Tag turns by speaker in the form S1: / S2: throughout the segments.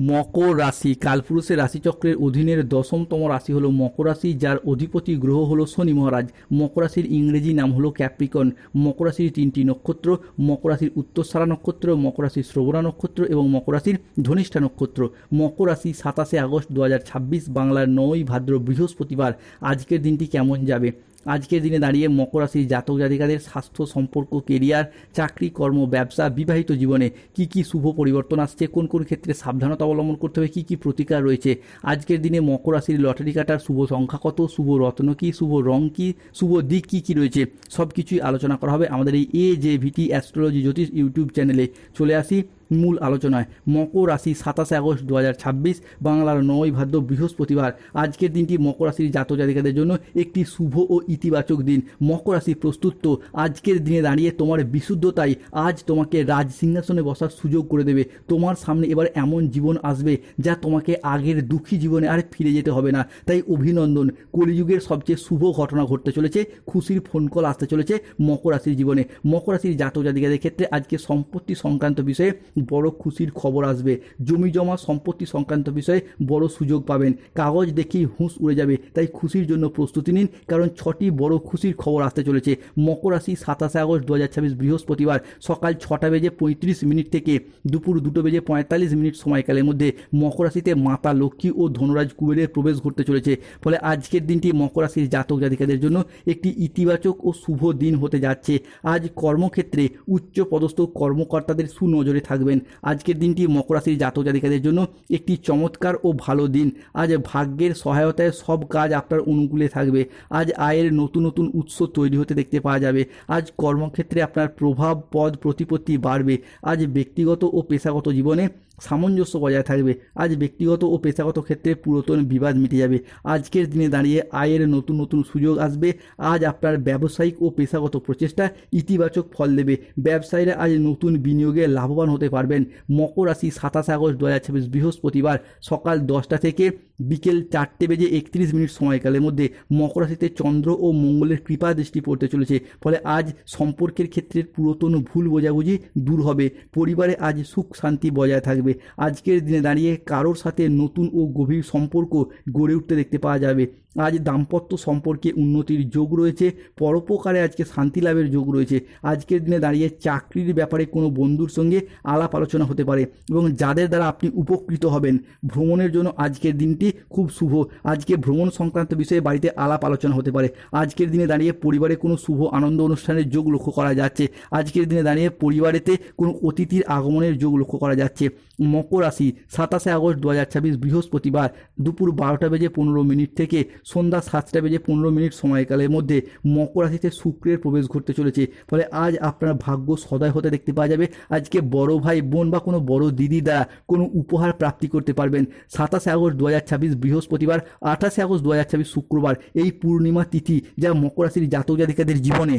S1: মকর রাশি কালপুরুষের রাশিচক্রের অধীনের 10তম রাশি হলো মকর রাশি, যার অধিপতি গ্রহ হলো শনি মহারাজ। মকর রাশির ইংরেজি নাম হলো ক্যাপ্রিকন। মকর রাশির 3টি নক্ষত্র: মকর রাশির উত্তরসারা নক্ষত্র, মকর রাশির শ্রবণা নক্ষত্র এবং মকর রাশির ধনিষ্ঠা নক্ষত্র। মকর রাশি 27শে আগস্ট 2026, বাংলার 9ই ভাদ্র বৃহস্পতিবার। আজকের দিনটি কেমন যাবে? আজকের দিনে দাঁড়িয়ে মকর রাশির জাতক জাতিকাদের স্বাস্থ্য, সম্পর্ক, কেরিয়ার, চাকরি, কর্ম, ব্যবসা, বিবাহিত জীবনে কি কি শুভ পরিবর্তন আসছে, কোন কোন ক্ষেত্রে সাবধানতা অবলম্বন করতে হবে, কি কি প্রতিকার রয়েছে। আজকের দিনে মকর রাশির লটারি কাটার শুভ সংখ্যা কত, শুভ রত্ন কি, শুভ রং কি, শুভ দিক কি কি রয়েছে, সব কিছুই আলোচনা করা হবে আমাদের এই AJVT অ্যাস্ট্রোলজি জ্যোতিষ ইউটিউব চ্যানেলে। চলে আসি মূল আলোচনায়। মকর রাশি 27শে আগস্ট 2026, বাংলার 9ই ভাদ্র বৃহস্পতিবার। আজকের দিনটি মকর রাশির জাতক জাতিকাদের জন্য একটি শুভ ও ইতিবাচক দিন। মকর রাশি প্রস্তুত তো আজকের দিনে দাঁড়িয়ে তোমার বিশুদ্ধতাই আজ তোমাকে রাজ সিংহাসনে বসার সুযোগ করে দেবে। তোমার সামনে এবার এমন জীবন আসবে যা তোমাকে আগের দুঃখী জীবনে আর ফিরে যেতে হবে না। তাই অভিনন্দন, কলিযুগের সবচেয়ে শুভ ঘটনা ঘটতে চলেছে, খুশির ফোন কল আসতে চলেছে মকর রাশির জীবনে। মকর রাশির জাতক জাতিকাদের ক্ষেত্রে আজকে সম্পত্তি সংক্রান্ত বিষয়ে বড় খুশির খবর আসবে। জমি জমা, সম্পত্তি সংক্রান্ত বিষয়ে বড় সুযোগ পাবেন। কাগজ দেখেই হুঁশ উড়ে যাবে, তাই খুশির জন্য প্রস্তুতি নিন, কারণ 6টি বড় খুশির খবর আসতে চলেছে। মকর রাশি 27শে আগস্ট 2026 বৃহস্পতিবার সকাল 6:35 থেকে দুপুর 2:45 সময়কালের মধ্যে মকর রাশিতে মাতা লক্ষ্মী ও ধনরাজ কুবেরের প্রবেশ ঘটতে চলেছে। ফলে আজকের দিনটি মকর রাশির জাতক জাতিকাদের জন্য একটি ইতিবাচক ও শুভ দিন হতে যাচ্ছে। আজ কর্মক্ষেত্রে উচ্চ পদস্থ কর্মকর্তাদের সুনজরে থাকবেন। আজকের দিনটি মকর রাশির জাতক জাতিকাদের জন্য একটি চমৎকার ও ভালো দিন। আজ ভাগ্যের সহায়তায় সব কাজ আপনার অনুকূলে থাকবে। আজ আয়ের নতুন নতুন উৎস তৈরি হতে দেখতে পাওয়া যাবে। আজ কর্মক্ষেত্রে আপনার প্রভাব, পদ, প্রতিপত্তি বাড়বে। আজ ব্যক্তিগত ও পেশাগত জীবনে সামঞ্জস্য বজায় থাকবে। আজ ব্যক্তিগত ও পেশাগত ক্ষেত্রে পুরাতন বিবাদ মিটে যাবে। আজকের দিনে দাঁড়িয়ে আয়ের নতুন নতুন সুযোগ আসবে। আজ আপনার ব্যবসায়িক ও পেশাগত প্রচেষ্টা ইতিবাচক ফল দেবে। ব্যবসায়ীরা আজ নতুন বিনিয়োগে লাভবান হতে পারবেন। মকর রাশি 27শে আগস্ট 2026 বৃহস্পতিবার সকাল 10টা থেকে বিকেল 4:31 সময়কালের মধ্যে মকর রাশিতে চন্দ্র ও মঙ্গলের কৃপা দৃষ্টি পড়তে চলেছে। ফলে আজ সম্পর্কের ক্ষেত্রে পুরাতন ভুল বোঝাবুঝি দূর হবে। পরিবারে আজ সুখ শান্তি বজায় থাকবে। আজকের দিনে দাঁড়িয়ে কারোর সাথে নতুন ও গভীর সম্পর্ক গড়ে উঠতে দেখতে পাওয়া যাবে। আজ দাম্পত্য সম্পর্কে উন্নতির যোগ রয়েছে। পরোপকারে আজকে শান্তি লাভের যোগ রয়েছে। আজকের দিনে দাঁড়িয়ে চাকরির ব্যাপারে কোনো বন্ধুর সঙ্গে আলাপ আলোচনা হতে পারে এবং যাদের দ্বারা আপনি উপকৃত হবেন। ভ্রমণের জন্য আজকের দিনটি খুব শুভ। আজকে ভ্রমণ সংক্রান্ত বিষয়ে বাড়িতে আলাপ আলোচনা হতে পারে। আজকের দিনে দাঁড়িয়ে পরিবারে কোনো শুভ আনন্দ অনুষ্ঠানের যোগ লক্ষ্য করা যাচ্ছে। আজকের দিনে দাঁড়িয়ে পরিবারেতে কোনো অতিথির আগমনের যোগ লক্ষ্য করা যাচ্ছে। মকর রাশি 27শে আগস্ট 2026 বৃহস্পতিবার দুপুর 12:15 থেকে সন্ধ্যা 7:15 সময়কালের মধ্যে মকর রাশিতে শুক্রের প্রবেশ ঘটতে চলেছে। ফলে আজ আপনার ভাগ্য সদয় হতে দেখতে পাওয়া যাবে। আজকে বড় ভাই, বোন বা কোনো বড় দিদি দ্বারা কোনো উপহার প্রাপ্তি করতে পারবেন। 27শে আগস্ট 2026 বৃহস্পতিবার, 28শে আগস্ট 2026 শুক্রবার এই পূর্ণিমা তিথি, যা মকর রাশির জাতক জাতিকাদের জীবনে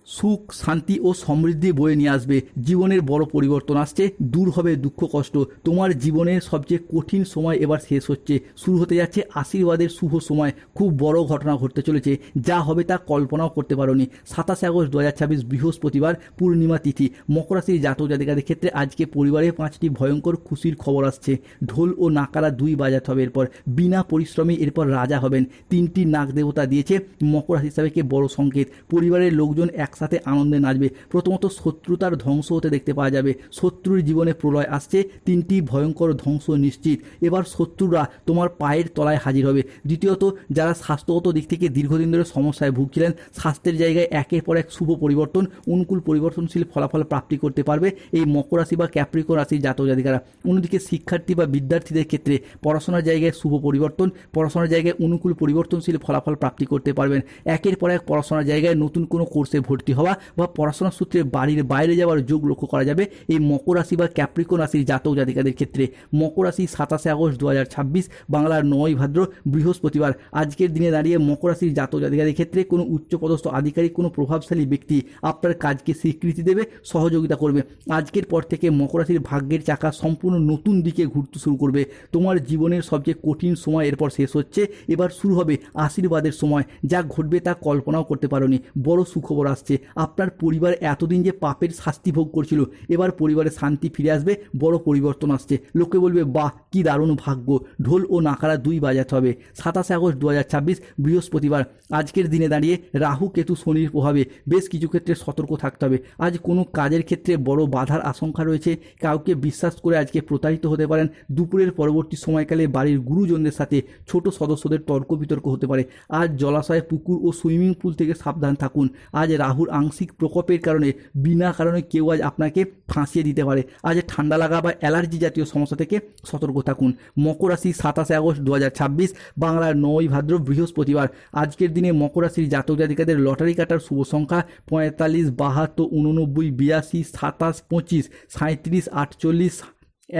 S1: সুখ, শান্তি ও সমৃদ্ধি বয়ে নিয়ে আসবে। জীবনের বড় পরিবর্তন আসছে, দূর হবে দুঃখ কষ্ট। তোমার জীবনের সবচেয়ে কঠিন সময় এবার শেষ হচ্ছে, শুরু হতে যাচ্ছে আশীর্বাদের শুভ সময়। খুব বড় ঘটনা ঘটতে চলেছে, যা হবে তা কল্পনাও করতে পারোনি। 27শে আগস্ট 2026 বৃহস্পতিবার পূর্ণিমা তিথি। মকর রাশির জাতক জাতিকাদের ক্ষেত্রে আজকে পরিবারে 5টি ভয়ঙ্কর খুশির খবর আসছে। ঢোল ও নাকারা 2 বাজাতে হবে। এরপর বিনা পরিশ্রমে এরপর রাজা হবেন। 3টি নাগ দেবতা দিয়েছে মকর রাশি হিসাবে বড় সংকেত। পরিবারের লোকজন একসাথে আনন্দে নাচবে। প্রথমত শত্রুতার ধ্বংস হতে দেখতে পাওয়া যাবে। শত্রুর জীবনে প্রলয় আসছে, 3টি ভয়ঙ্কর ধ্বংস নিশ্চিত। এবার শত্রুরা তোমার পায়ের তলায় হাজির হবে। দ্বিতীয়ত, যারা স্বাস্থ্যগত দিক থেকে দীর্ঘদিন ধরে সমস্যায় ভুগছিলেন, স্বাস্থ্যের জায়গায় একের পর এক শুভ পরিবর্তন, অনুকূল পরিবর্তনশীল ফলাফল প্রাপ্তি করতে পারবে এই মকর রাশি বা ক্যাপ্রিকন রাশির জাতক জাতিকারা। অন্যদিকে শিক্ষার্থী বা বিদ্যার্থীদের ক্ষেত্রে পড়াশোনার জায়গায় শুভ পরিবর্তন, পড়াশোনার জায়গায় অনুকূল পরিবর্তনশীল ফলাফল প্রাপ্তি করতে পারবেন। একের পর এক পড়াশোনার জায়গায় নতুন কোনো কোর্সে ভর্তি হওয়া বা পড়াশোনার সূত্রে বাড়ির বাইরে যাওয়ার যোগ লক্ষ্য করা যাবে এই মকর রাশি বা ক্যাপ্রিকন রাশির জাতক জাতিকাদের ক্ষেত্রে। মকর রাশি 27শে আগস্ট 2026, বাংলার 9ই ভাদ্র বৃহস্পতিবার। আজকের দিনে দাঁড়িয়ে মকর রাশির জাতক জাতিকাদের ক্ষেত্রে কোনো উচ্চপদস্থ আধিকারিক, কোনো প্রভাবশালী ব্যক্তি আপনার কাজকে স্বীকৃতি দেবে, সহযোগিতা করবে। আজকের পর থেকে মকর রাশির ভাগ্যের চাকা সম্পূর্ণ নতুন দিকে ঘুরতে শুরু করবে। তোমার জীবনের সবচেয়ে কঠিন সময় এরপর শেষ হচ্ছে, এবার শুরু হবে আশীর্বাদের সময়। যা ঘটবে তা কল্পনাও করতে পারোনি। বড় সুখবর আসছে। আপনার পরিবার এতদিন যে পাপের শাস্তি ভোগ করছিল, এবার পরিবারে শান্তি ফিরে আসবে, বড় পরিবর্তন আসছে। লোকে বলবে বাহ কি দারুণ ভাগ্য, ঢোল ও নাকারা দুই বাজাতে হবে। 27 আগস্ট 2026 বৃহস্পতিবার। আজকের দিনে দাঁড়িয়ে রাহু কেতু শনির প্রভাবে বেশ কিছু ক্ষেত্রে সতর্ক থাকতে হবে। আজ কোনো কাজের ক্ষেত্রে বড় বাধার আশঙ্কা রয়েছে। কাউকে বিশ্বাস করে আজকে প্রতারিত হতে পারেন। দুপুরের পরবর্তী সময়কালে বাড়ির গুরুজনদের সাথে ছোট সদস্যদের তর্ক বিতর্ক হতে পারে। আজ জলাশয়, পুকুর ও সুইমিং পুল থেকে সাবধান থাকুন। আজ রাহুর আংশিক প্রকোপের কারণে বিনা কারণে কেউ আজ আপনাকে ফাঁসিয়ে দিতে পারে। আজ ঠান্ডা লাগা বা অ্যালার্জি জাতীয় সমস্যা থেকে সতর্ক থাকুন। মকর রাশি 27 আগস্ট 2026 বাংলার 9 ভাদ্র বৃহস্পতিবার। আজকের দিনে মকর রাশির জাতক জাতিকাদের লটারি কাটার শুভ সংখ্যা 45, 72, 89, 82, 27, 25, 37, 48,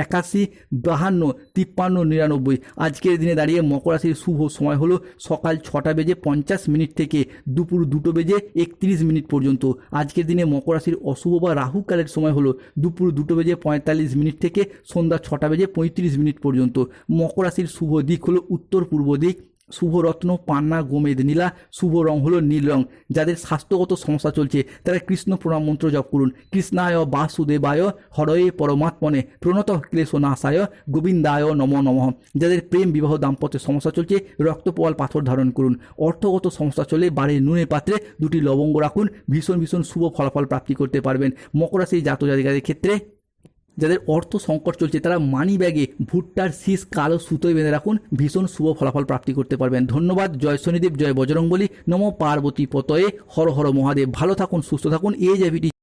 S1: 81, 52, 53, 99। আজকের দিনে দাঁড়িয়ে মকর রাশির শুভ সময় হলো সকাল 6:50 থেকে দুপুর 2:31 পর্যন্ত। আজকের দিনে মকর রাশির অশুভ বা রাহুকালের সময় হলো দুপুর 2:45 থেকে সন্ধ্যা 6:35 পর্যন্ত। মকর রাশির শুভ দিক হলো উত্তর পূর্ব দিক। শুভ রত্ন পান্না গোমেদ নীলা। শুভ রং হলো নীল রং। যাদের স্বাস্থ্যগত সমস্যা চলছে তারা কৃষ্ণ প্রণাম মন্ত্র জপ করুন। কৃষ্ণায় বাসুদেবায় হরয়ে পরমাত্মনে প্রণত ক্লেশনাশায় গোবিন্দায় নমো নমঃ। যাদের প্রেম বিবাহ দাম্পত্যের সমস্যা চলছে রক্তপোয়াল পাথর ধারণ করুন। অর্থগত সমস্যা চলে বাড়ির নুনের পাত্রে 2টি লবঙ্গ রাখুন। ভীষণ ভীষণ শুভ ফলাফল প্রাপ্তি করতে পারবেন। মকর রাশির জাতক জাতিকাদের ক্ষেত্রে যাদের অর্থ সংকট চলছে তারা মানি ব্যাগে ভুট্টার শীষ কালো সুতোয় বেঁধে রাখুন। ভীষণ শুভ ফলাফল প্রাপ্তি করতে পারবেন। ধন্যবাদ। জয় শনিদেব, জয় বজরংবলী, নমো পার্বতী পতয়ে, হর হর মহাদেব। ভালো থাকুন, সুস্থ থাকুন। এই যে ভিডিও